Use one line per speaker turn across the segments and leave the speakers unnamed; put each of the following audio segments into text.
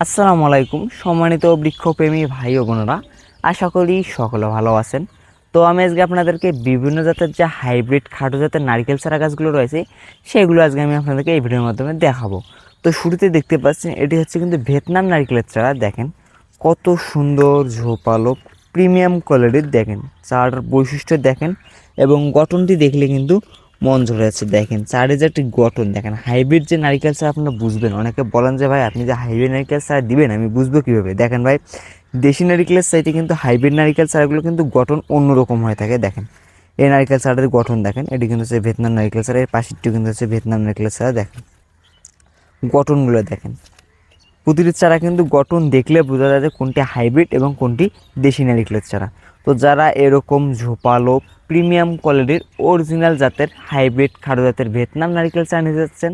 আসসালামু আলাইকুম সম্মানিত বৃক্ষপ্রেমী ভাই ও বোনেরা, আশা করি সকলে ভালো আছেন। তো আমি আজকে আপনাদেরকে বিভিন্ন জাতের যে হাইব্রিড খাটো জাতের নারকেল চারা গাছগুলো রয়েছে সেগুলো আজকে আমি আপনাদেরকে এই ভিডিওর মাধ্যমে দেখাবো। তো শুরুতে দেখতে পাচ্ছেন এটি হচ্ছে কিন্তু ভিয়েতনাম নারকেলের চারা। দেখেন কত সুন্দর ঝোপালো প্রিমিয়াম কোয়ালিটির, দেখেন চারার বৈশিষ্ট্য দেখেন এবং গঠনটি দেখলে কিন্তু মন ঝরে যাচ্ছে। দেখেন চারের যে একটি গঠন, দেখেন হাইব্রিড যে নারিকেল চারা আপনারা বুঝবেন। অনেকে বলেন যে ভাই আপনি যে হাইব্রিড নারিকেল চারা দিবেন আমি বুঝবো কীভাবে। দেখেন ভাই, দেশি নারিকেলের চাইতে কিন্তু হাইব্রিড নারিকেল চারাগুলো কিন্তু গঠন অন্যরকম হয়ে থাকে। দেখেন এই নারিকেল চারাটির গঠন দেখেন, এটি কিন্তু হচ্ছে ভিয়েতনাম নারিকেল চারা, এর পাশেরটিও কিন্তু হচ্ছে ভিয়েতনাম নারিকেল চারা। দেখেন গঠনগুলো দেখেন, প্রতিটি চারা কিন্তু গঠন দেখলে বোঝা যায় যে কোনটি হাইব্রিড এবং কোনটি দেশি নারিকেলের চারা। তো যারা এরকম ঝোপালো প্রিমিয়াম কোয়ালিটির অরিজিনাল জাতের হাইব্রিড খাটো জাতের ভিয়েতনাম নারিকেল চারা নিতে যাচ্ছেন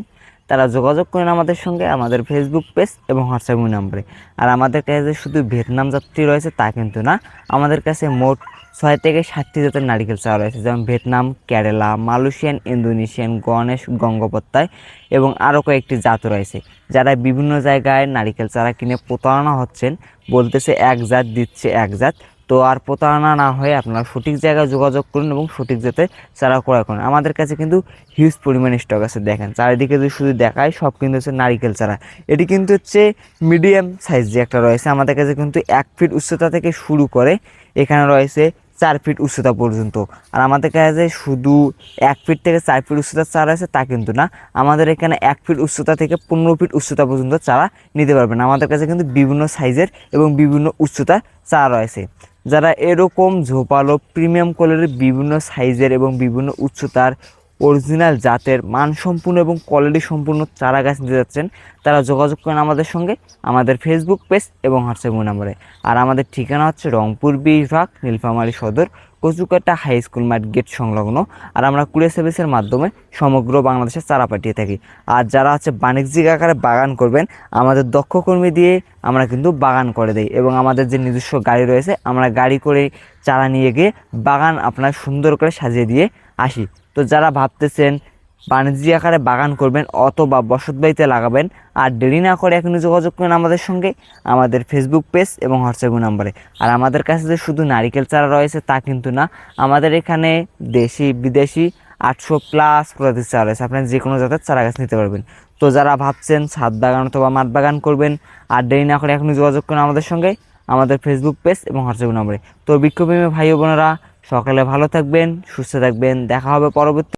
তারা যোগাযোগ করেন আমাদের সঙ্গে, আমাদের ফেসবুক পেজ এবং হোয়াটসঅ্যাপ নাম্বারে। আর আমাদের কাছে শুধু ভিয়েতনাম জাতটি রয়েছে তা কিন্তু না, আমাদের কাছে মোট 6 থেকে 7টি জাতের নারিকেল চারা রয়েছে, যেমন Vietnam, Kerala, Malaysian, Indonesian, Ganesh, Gangopadhyay এবং আরও কয়েকটি জাত রয়েছে। যারা বিভিন্ন জায়গায় নারিকেল চারা কিনে প্রতারণা হচ্ছেন, বলতেছে এক জাত দিচ্ছে এক জাত, তো আর প্রতারণা না হয়ে আপনারা সঠিক জায়গায় যোগাযোগ করুন এবং সঠিক জাতের চারা ক্রয় করুন। আমাদের কাছে কিন্তু হিউজ পরিমাণে স্টক আছে। দেখেন চারিদিকে যদি শুধু দেখায় সব কিন্তু হচ্ছে নারিকেল চারা। এটি কিন্তু হচ্ছে মিডিয়াম সাইজ যে একটা রয়েছে, আমাদের কাছে কিন্তু 1 ফিট উচ্চতা থেকে শুরু করে এখানে রয়েছে 4 ফিট উচ্চতা পর্যন্ত। আর আমাদের কাছে শুধু 1 ফিট থেকে 4 ফিট উচ্চতার চারা আছে তা কিন্তু না, আমাদের এখানে 1 ফিট উচ্চতা থেকে 15 ফিট উচ্চতা পর্যন্ত চারা নিতে পারবেন। আমাদের কাছে কিন্তু বিভিন্ন সাইজের এবং বিভিন্ন উচ্চতার চারা রয়েছে। যারা এরকম ঝোপালো প্রিমিয়াম কোয়ালিটির বিভিন্ন সাইজের এবং বিভিন্ন উচ্চতার অরিজিনাল জাতের মানসম্পন্ন এবং কোয়ালিটি সম্পূর্ণ চারা গাছ নিতে যাচ্ছেন তারা যোগাযোগ করেন আমাদের সঙ্গে, আমাদের ফেসবুক পেজ এবং হোয়াটসঅ্যাপ নম্বরে। আর আমাদের ঠিকানা হচ্ছে রংপুর বিভাগ, নীলফামারী সদর, কচুকাটা হাই স্কুল মাঠ গেট সংলগ্ন। আর আমরা কুরিয়ার সার্ভিসের মাধ্যমে সমগ্র বাংলাদেশে চারা পাঠিয়ে থাকি। আর যারা হচ্ছে বাণিজ্যিক আকারে বাগান করবেন, আমাদের দক্ষ কর্মী দিয়ে আমরা কিন্তু বাগান করে দিই এবং আমাদের যে নিজস্ব গাড়ি রয়েছে আমরা গাড়ি করে চারা নিয়ে গিয়ে বাগান আপনার সুন্দর করে সাজিয়ে দিয়ে আসি। তো যারা ভাবতেছেন বাণিজ্যিক আকারে বাগান করবেন অথবা বসতবাড়িতে লাগাবেন, আর দেরি না করে এখনই যোগাযোগ করেন আমাদের সঙ্গে, আমাদের ফেসবুক পেজ এবং হোয়াটসঅ্যাপ নাম্বারে। আর আমাদের কাছে যে শুধু নারিকেল চারা রয়েছে তা কিন্তু না, আমাদের এখানে দেশি বিদেশি 800+ প্রজাতির চারা রয়েছে, আপনার যে কোনো জাতের চারা গাছ নিতে পারবেন। তো যারা ভাবছেন ছাদ বাগান অথবা মাঠ বাগান করবেন, আর দেরি না করে এখনই যোগাযোগ করেন আমাদের সঙ্গে, আমাদের ফেসবুক পেজ এবং হোয়াটসঅ্যাপ নম্বরে। তো বৃক্ষপ্রেমী ভাই ও বোনেরা, সকালে ভালো থাকবেন, সুস্থ থাকবেন, দেখা হবে পরবর্তী